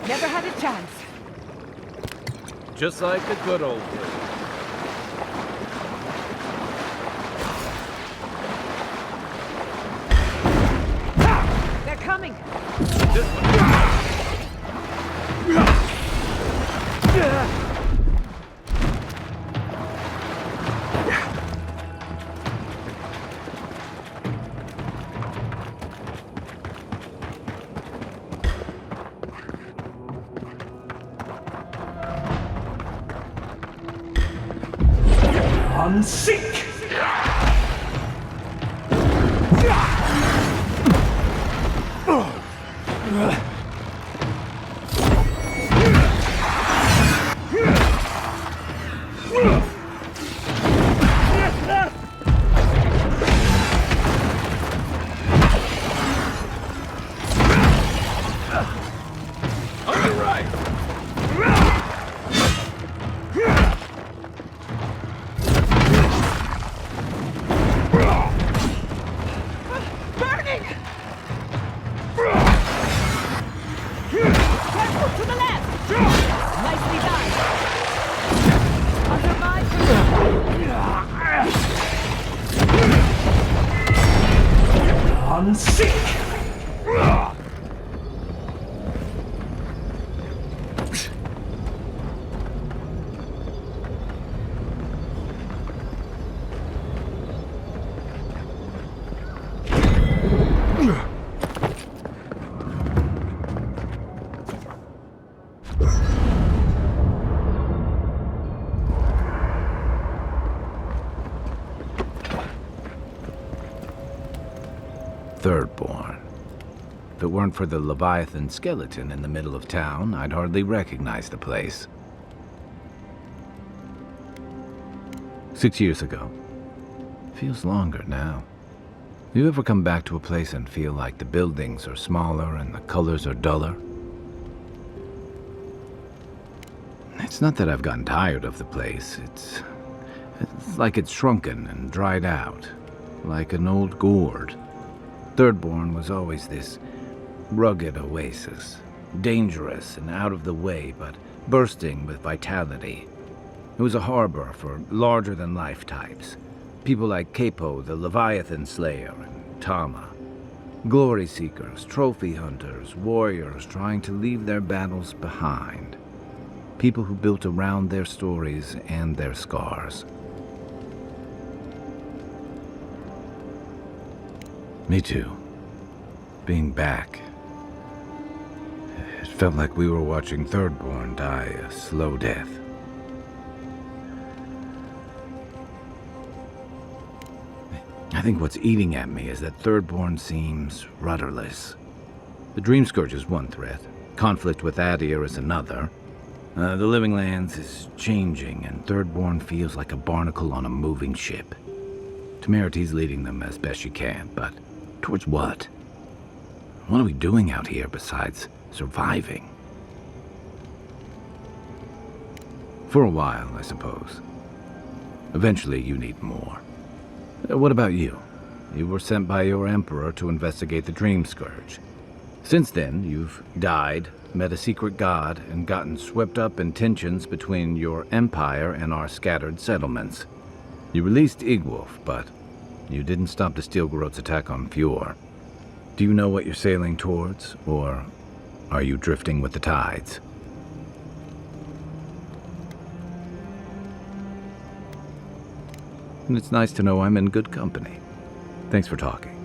Never had a chance. Just like the good old days. They're coming. Unsink! Thirdborn. If it weren't for the Leviathan skeleton in the middle of town, I'd hardly recognize the place. 6 years ago. Feels longer now. You ever come back to a place and feel like the buildings are smaller and the colors are duller? It's not that I've gotten tired of the place. It's like it's shrunken and dried out, like an old gourd. Thirdborn was always this rugged oasis, dangerous and out of the way, but bursting with vitality. It was a harbor for larger-than-life types, people like Capo, the Leviathan Slayer, and Tama. Glory seekers, trophy hunters, warriors trying to leave their battles behind. People who built around their stories and their scars. Me too. Being back. It felt like we were watching Thirdborn die a slow death. I think what's eating at me is that Thirdborn seems rudderless. The Dream Scourge is one threat. Conflict with Adir is another. The Living Lands is changing, and Thirdborn feels like a barnacle on a moving ship. Temeriti's leading them as best she can, but towards what? What are we doing out here besides surviving? For a while, I suppose. Eventually, you need more. What about you? You were sent by your Emperor to investigate the Dream Scourge. Since then, you've died, met a secret god, and gotten swept up in tensions between your empire and our scattered settlements. You released Igwolf, but you didn't stop the Stilgarot's attack on Fjord. Do you know what you're sailing towards, or are you drifting with the tides? and it's nice to know I'm in good company. Thanks for talking.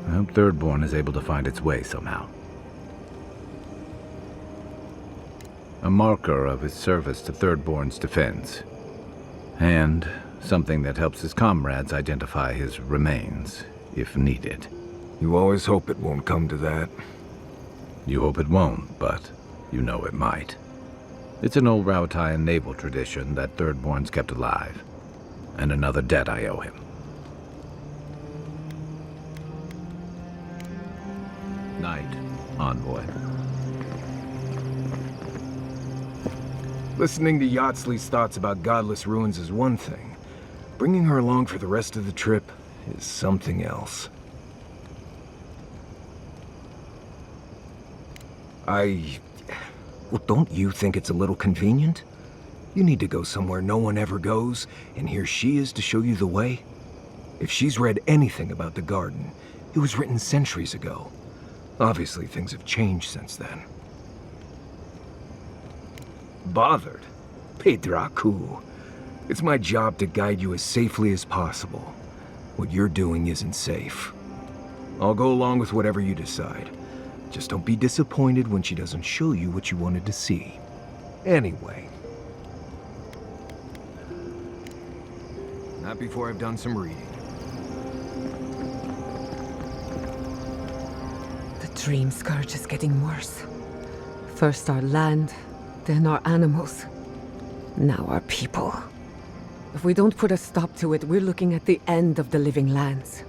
I hope Thirdborn is able to find its way somehow. A marker of his service to Thirdborn's defense. And something that helps his comrades identify his remains, if needed. You always hope it won't come to that. You hope it won't, but you know it might. It's an old Rautian naval tradition that Thirdborn's kept alive, and another debt I owe him. Night, Envoy. Listening to Yatsley's thoughts about godless ruins is one thing. Bringing her along for the rest of the trip is something else. Well, don't you think it's a little convenient? You need to go somewhere no one ever goes, and here she is to show you the way? If she's read anything about the garden, it was written centuries ago. Obviously, things have changed since then. Bothered? Pedraku. It's my job to guide you as safely as possible. What you're doing isn't safe. I'll go along with whatever you decide. Just don't be disappointed when she doesn't show you what you wanted to see. Anyway. Not before I've done some reading. The dream scourge is getting worse. First our land, then our animals. Now our people. If we don't put a stop to it, we're looking at the end of the living lands.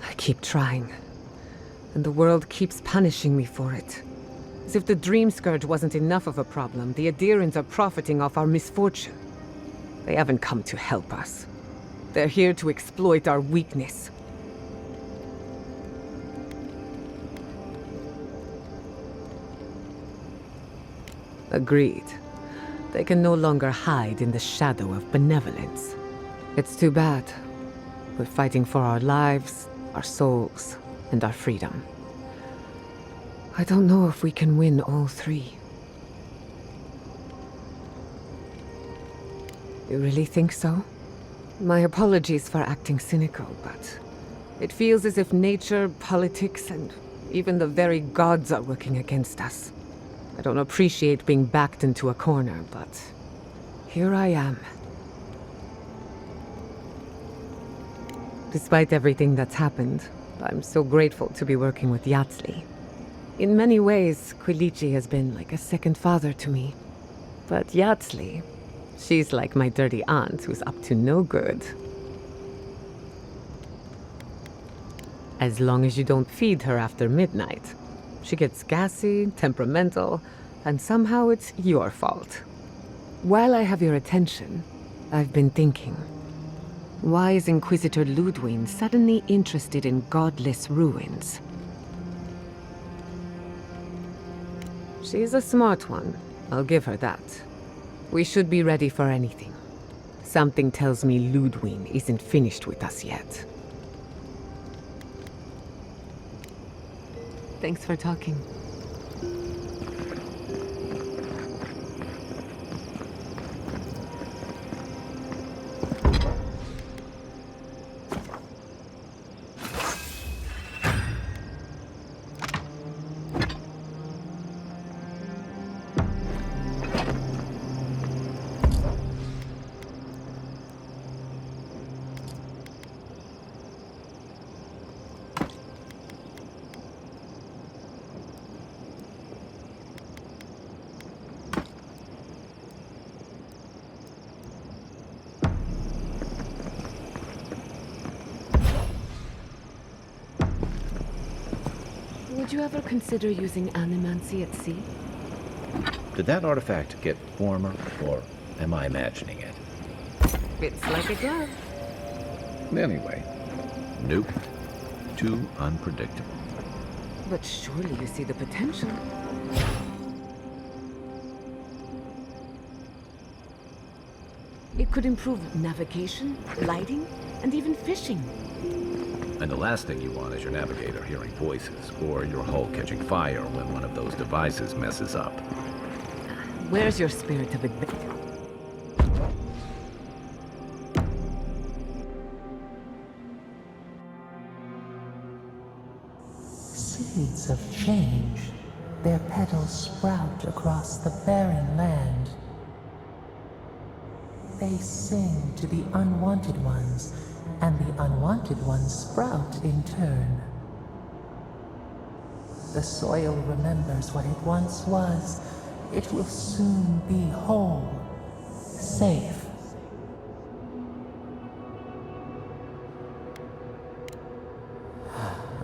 I keep trying. And the world keeps punishing me for it. As if the dream scourge wasn't enough of a problem, the Adherents are profiting off our misfortune. They haven't come to help us. They're here to exploit our weakness. Agreed. They can no longer hide in the shadow of benevolence. It's too bad. We're fighting for our lives, our souls, and our freedom. I don't know if we can win all three. You really think so? My apologies for acting cynical, but it feels as if nature, politics, and even the very gods are working against us. I don't appreciate being backed into a corner, but here I am. Despite everything that's happened, I'm so grateful to be working with Yatsley. In many ways, Quilichi has been like a second father to me. But Yatsley, she's like my dirty aunt who's up to no good. As long as you don't feed her after midnight. She gets gassy, temperamental, and somehow it's your fault. While I have your attention, I've been thinking. Why is Inquisitor Ludwig suddenly interested in godless ruins? She's a smart one. I'll give her that. We should be ready for anything. Something tells me Ludwig isn't finished with us yet. Thanks for talking. Would you ever consider using animancy at sea? Did that artifact get warmer, or am I imagining it? Fits like a glove. Anyway, nope. Too unpredictable. But surely you see the potential. It could improve navigation, lighting, and even fishing. And the last thing you want is your navigator hearing voices, or your hull catching fire when one of those devices messes up. Where's your spirit of adventure? seeds of change. Their petals sprout across the barren land. They sing to the unwanted ones, and the unwanted ones sprout in turn. The soil remembers what it once was. It will soon be whole, safe.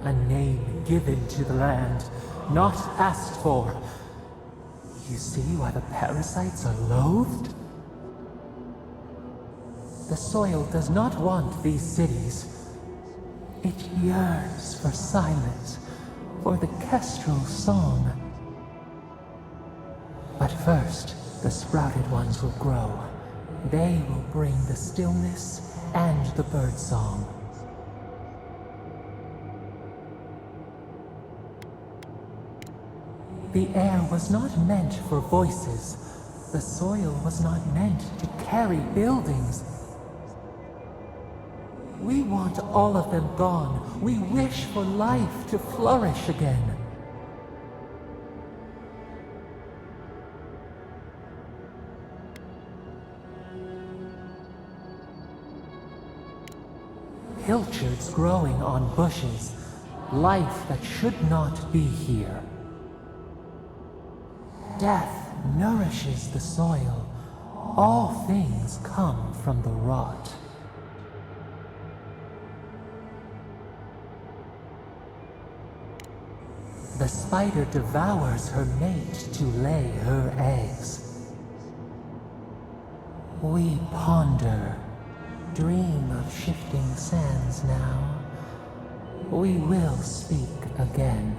A name given to the land, not asked for. You see why the parasites are loathed? The soil does not want these cities. It yearns for silence, for the kestrel song. But first, the sprouted ones will grow. They will bring the stillness and the bird song. The air was not meant for voices. The soil was not meant to carry buildings. We want all of them gone. We wish for life to flourish again. Pilchards growing on bushes. Life that should not be here. Death nourishes the soil. All things come from the rot. The spider devours her mate to lay her eggs. We ponder, dream of shifting sands now. We will speak again.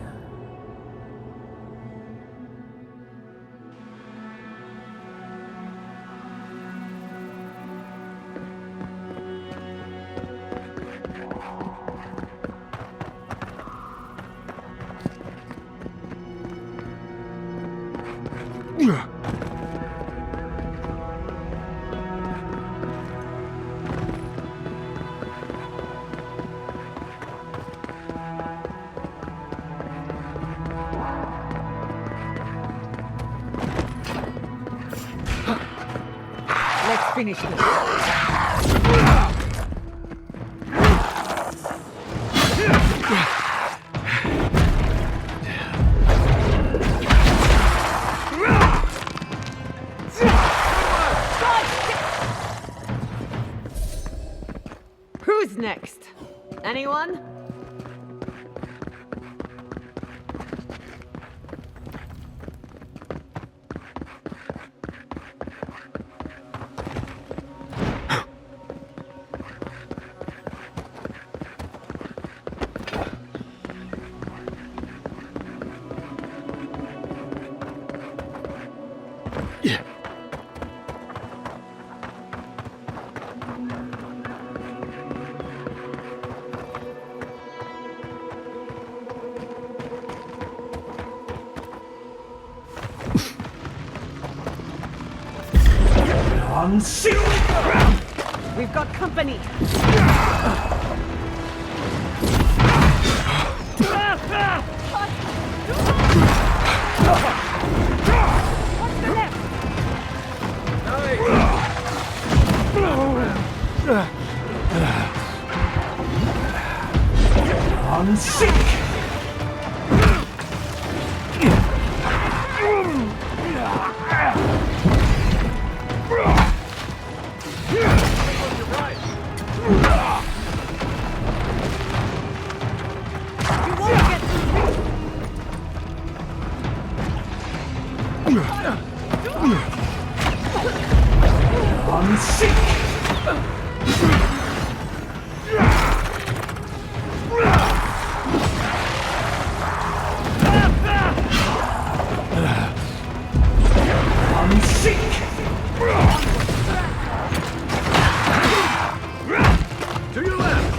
Let's finish this. Who's next? Anyone? We've got company. On sick! I'm sick! I'm sick! To your left!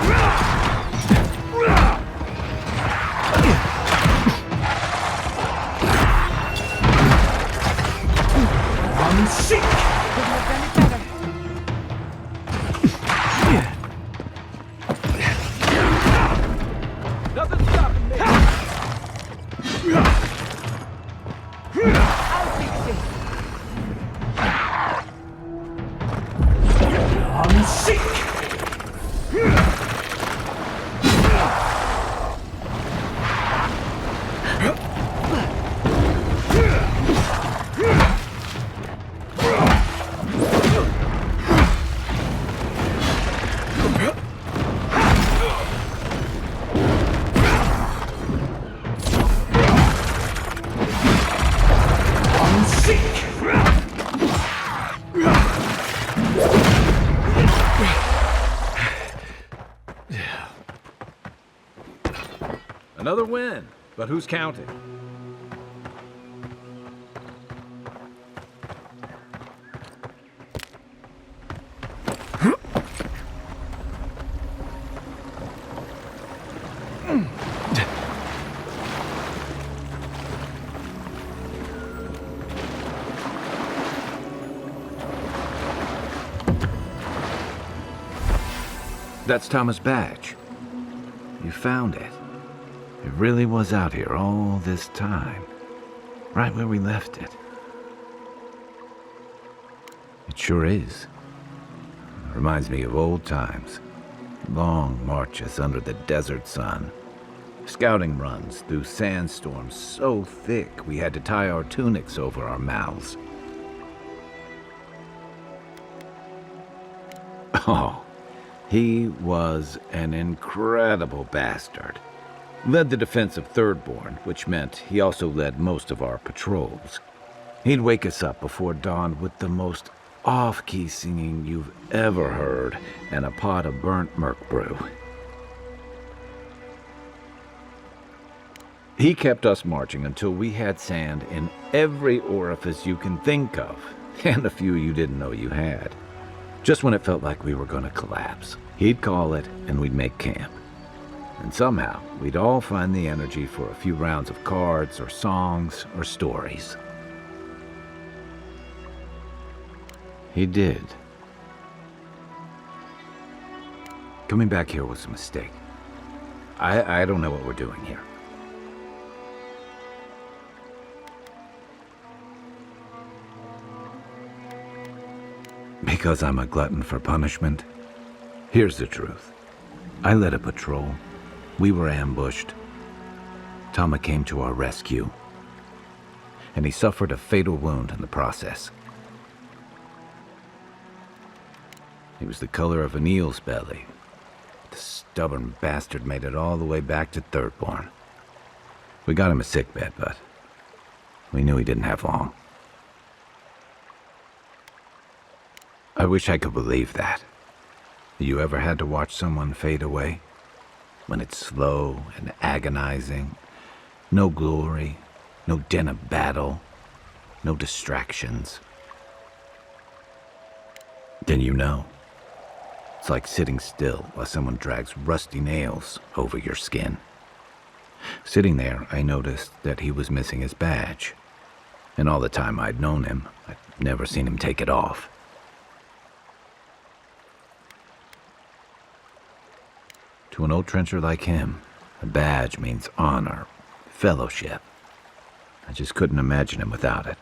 I'm sick! Couldn't have done it better. Another win, but who's counting? That's Thomas' badge. You found it. It really was out here all this time. Right where we left it. It sure is. Reminds me of old times. Long marches under the desert sun. Scouting runs through sandstorms so thick we had to tie our tunics over our mouths. Oh, he was an incredible bastard. Led the defense of Thirdborn, which meant he also led most of our patrols. He'd wake us up before dawn with the most off-key singing you've ever heard and a pot of burnt merc brew. He kept us marching until we had sand in every orifice you can think of, and a few you didn't know you had. Just when it felt like we were going to collapse, he'd call it and we'd make camp. And somehow, we'd all find the energy for a few rounds of cards or songs or stories. He did. Coming back here was a mistake. I don't know what we're doing here. Because I'm a glutton for punishment? Here's the truth. I led a patrol. We were ambushed. Tama came to our rescue. And he suffered a fatal wound in the process. He was the color of an eel's belly. The stubborn bastard made it all the way back to Thirdborn. We got him a sickbed, but we knew he didn't have long. I wish I could believe that. You ever had to watch someone fade away? When it's slow and agonizing, no glory, no din of battle, no distractions. Then you know. It's like sitting still while someone drags rusty nails over your skin. Sitting there, I noticed that he was missing his badge. And all the time I'd known him, I'd never seen him take it off. To an old trencher like him, a badge means honor, fellowship. I just couldn't imagine him without it.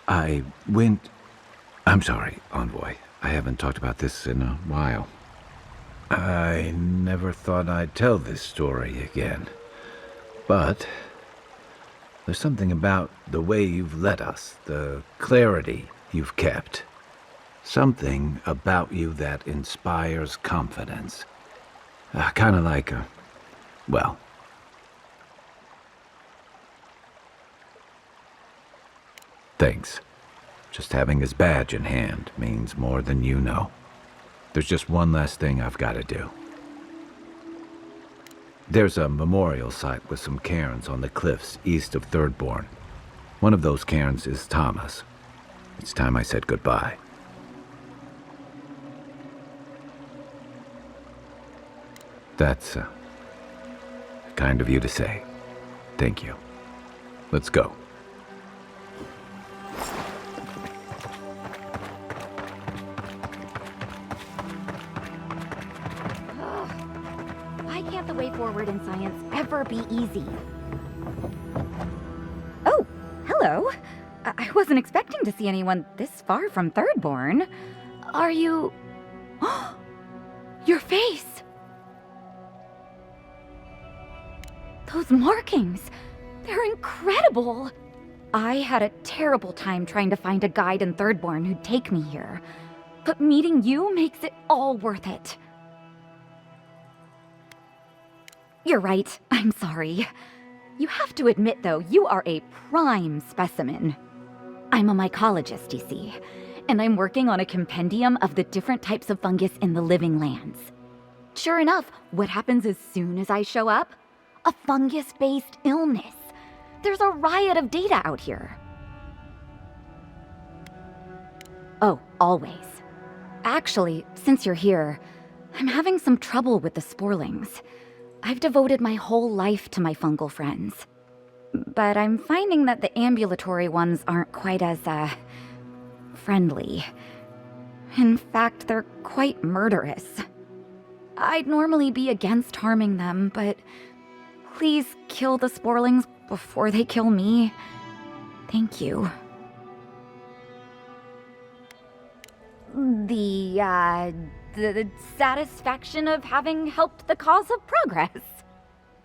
I'm sorry, Envoy. I haven't talked about this in a while. I never thought I'd tell this story again. But there's something about the way you've led us, the clarity you've kept. Something about you that inspires confidence. Kind of like well. Thanks. Just having his badge in hand means more than you know. There's just one last thing I've got to do. There's a memorial site with some cairns on the cliffs east of Thirdborn. One of those cairns is Tama's. It's time I said goodbye. That's kind of you to say. Thank you. Let's go. Why can't the way forward in science ever be easy? Oh, hello. I wasn't expecting to see anyone this far from Thirdborn. Are you... Your face! Those markings! They're incredible! I had a terrible time trying to find a guide in Thirdborn who'd take me here. But meeting you makes it all worth it. You're right, I'm sorry. You have to admit, though, you are a prime specimen. I'm a mycologist, you see, and I'm working on a compendium of the different types of fungus in the living lands. Sure enough, what happens as soon as I show up? A fungus-based illness. There's a riot of data out here. Oh, always. Actually, since you're here, I'm having some trouble with the sporlings. I've devoted my whole life to my fungal friends. But I'm finding that the ambulatory ones aren't quite as, friendly. In fact, they're quite murderous. I'd normally be against harming them, but please kill the sporlings before they kill me. Thank you. The satisfaction of having helped the cause of progress.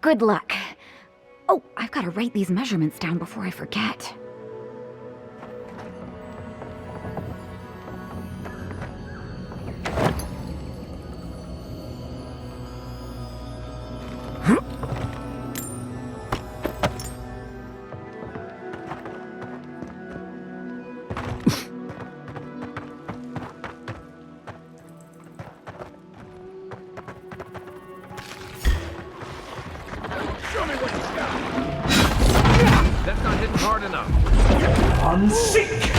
Good luck. Oh, I've got to write these measurements down before I forget. That's not hitting hard enough. Unseek!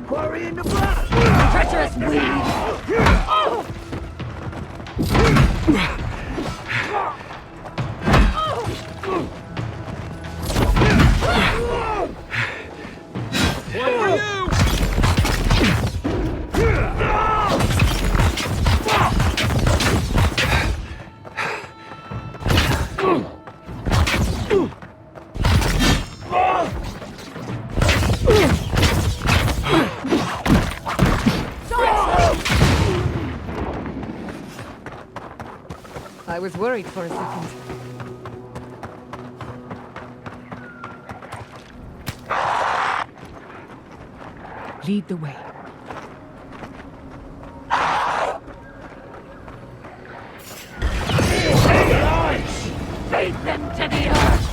Quarry in the blood! Treacherous weed! One for you! I was worried for a second. Lead the way. Lead them to the earth!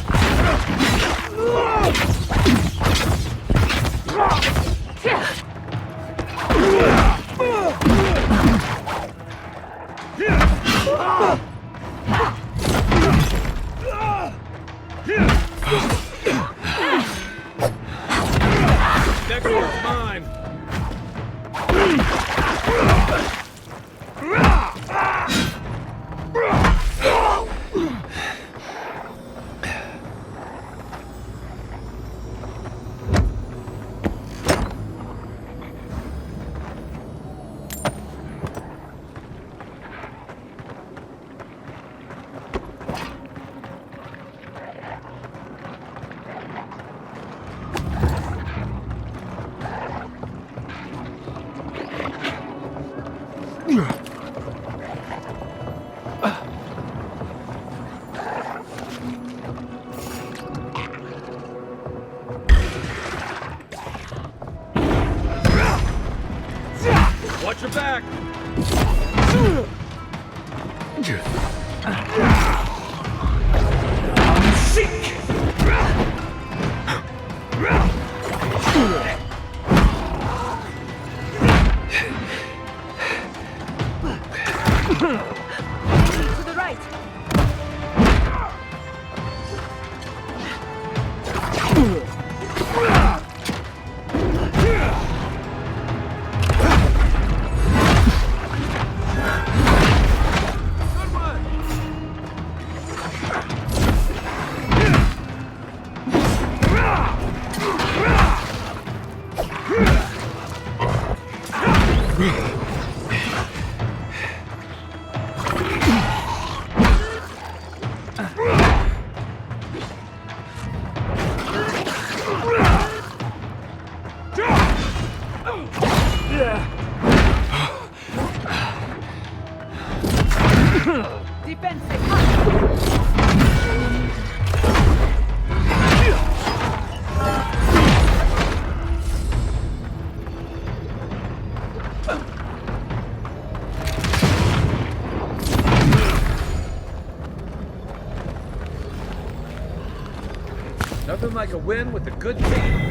Next one's mine. Watch your back! To the right. Nothing like a win with a good team.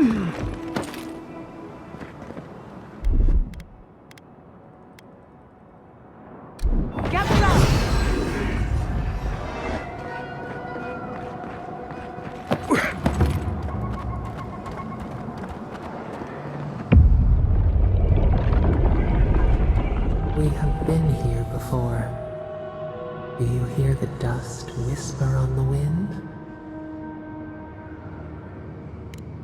We have been here before. Do you hear the dust whisper on the wind?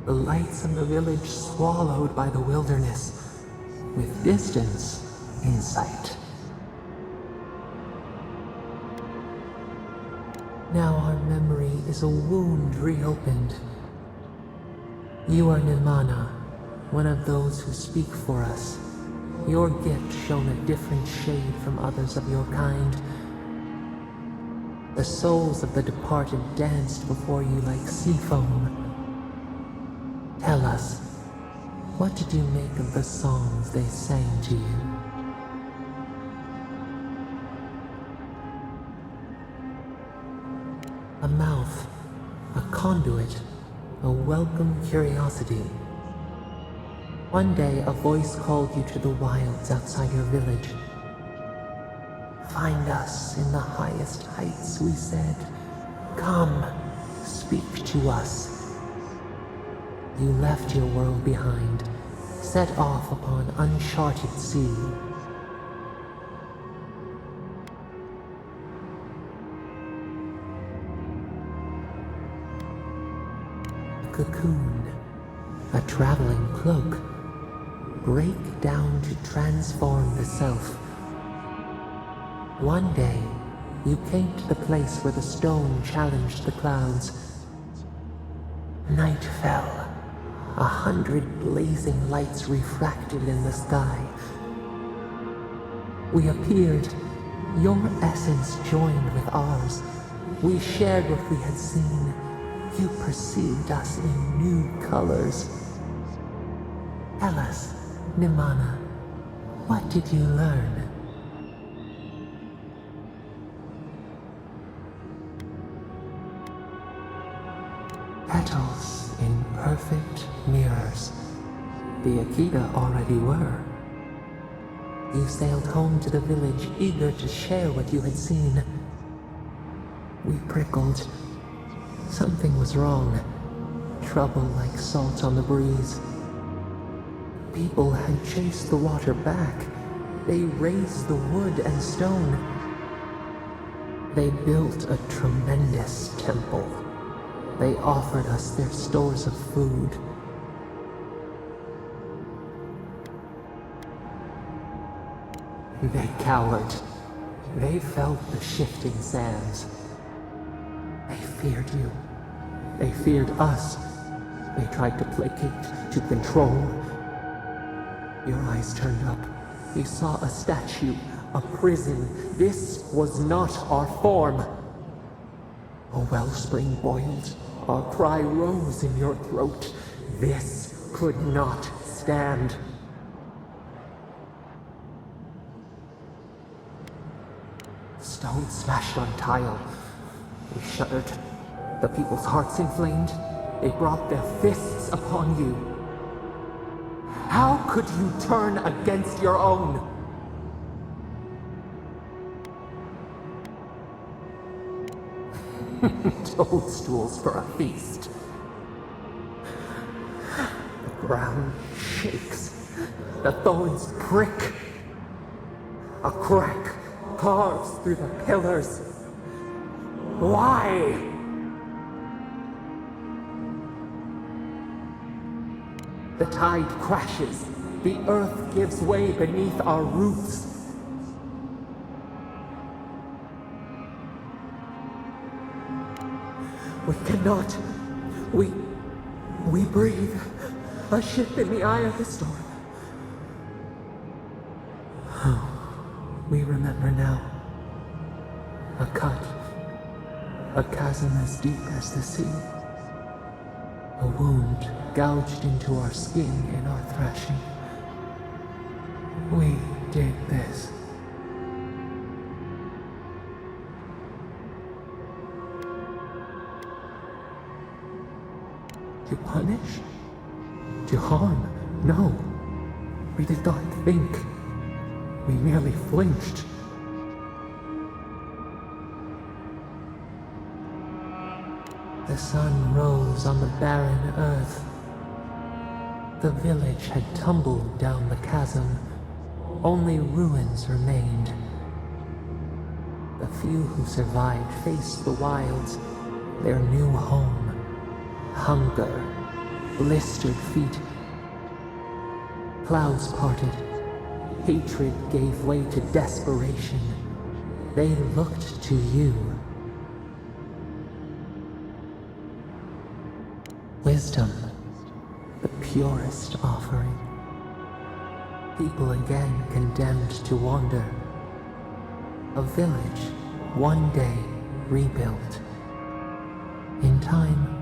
The lights of the village swallowed by the wilderness, with distance in sight. Now our memory is a wound reopened. You are Nimana, one of those who speak for us. Your gift shone a different shade from others of your kind. The souls of the departed danced before you like sea foam. Tell us, what did you make of the songs they sang to you? A mouth, a conduit, a welcome curiosity. One day, a voice called you to the wilds outside your village. Find us in the highest heights, we said. Come, speak to us. You left your world behind, set off upon uncharted sea. A cocoon, a traveling cloak, break down to transform the self. One day, you came to the place where the stone challenged the clouds. Night fell. 100 blazing lights refracted in the sky. We appeared. Your essence joined with ours. We shared what we had seen. You perceived us in new colors. Tell us, Nimana, what did you learn? Petals in perfect mirrors. The Akita already were. You sailed home to the village, eager to share what you had seen. We prickled. Something was wrong. Trouble like salt on the breeze. People had chased the water back. They raised the wood and stone. They built a tremendous temple. They offered us their stores of food. They cowered. They felt the shifting sands. They feared you. They feared us. They tried to placate, to control. Your eyes turned up. You saw a statue, a prison. This was not our form. A wellspring boiled. Our cry rose in your throat. This could not stand. Stone smashed on tile. We shuddered. The people's hearts inflamed. They brought their fists upon you. How could you turn against your own? Toadstools for a feast. The ground shakes. The thorns prick. A crack carves through the pillars. Why? The tide crashes. The earth gives way beneath our roots. We cannot. We breathe. A ship in the eye of the storm. We remember now. A cut. A chasm as deep as the sea. A wound gouged into our skin in our thrashing. We did this. To punish? to harm. No. We did not think. We merely flinched. The sun rose on the barren earth. The village had tumbled down the chasm. Only ruins remained. The few who survived faced the wilds, their new home. Hunger, blistered feet. Clouds parted. Hatred gave way to desperation. They looked to you. Wisdom, the purest offering. People again condemned to wander. A village, one day rebuilt. In time,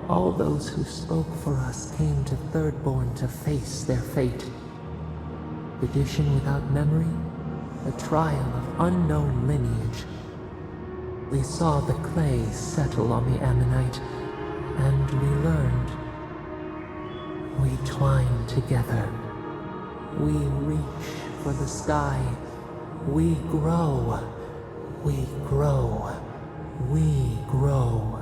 all those who spoke for us came to Thirdborn to face their fate. Tradition without memory, a trial of unknown lineage. We saw the clay settle on the Ammonite, and we learned. We twine together. We reach for the sky. We grow. We grow. We grow.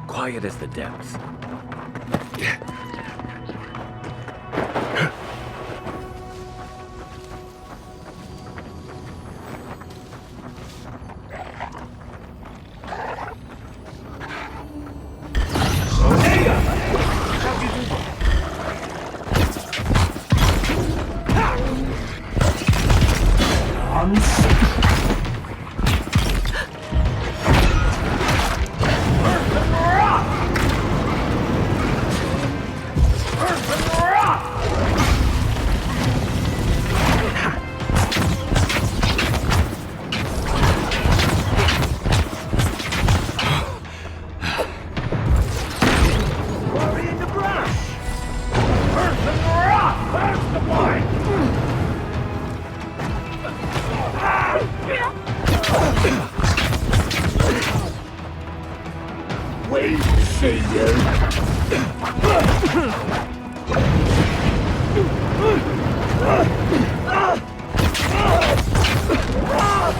Quiet as the depths. see you.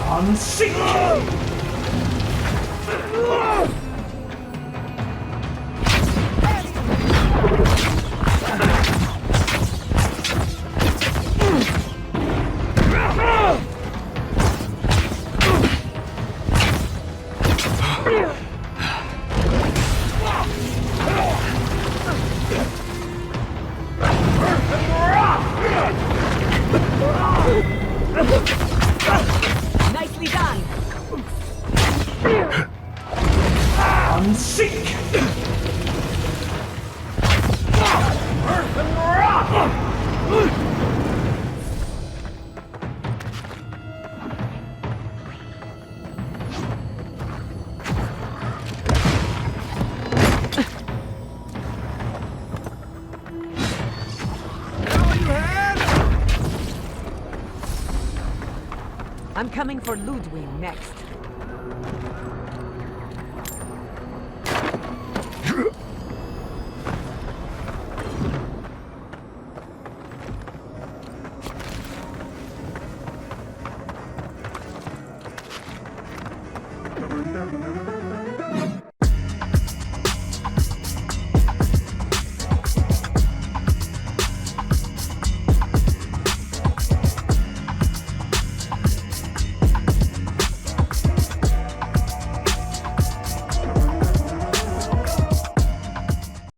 Unseat! Nicely done! Unseat! Earth and rock! I'm coming for Ludwig next.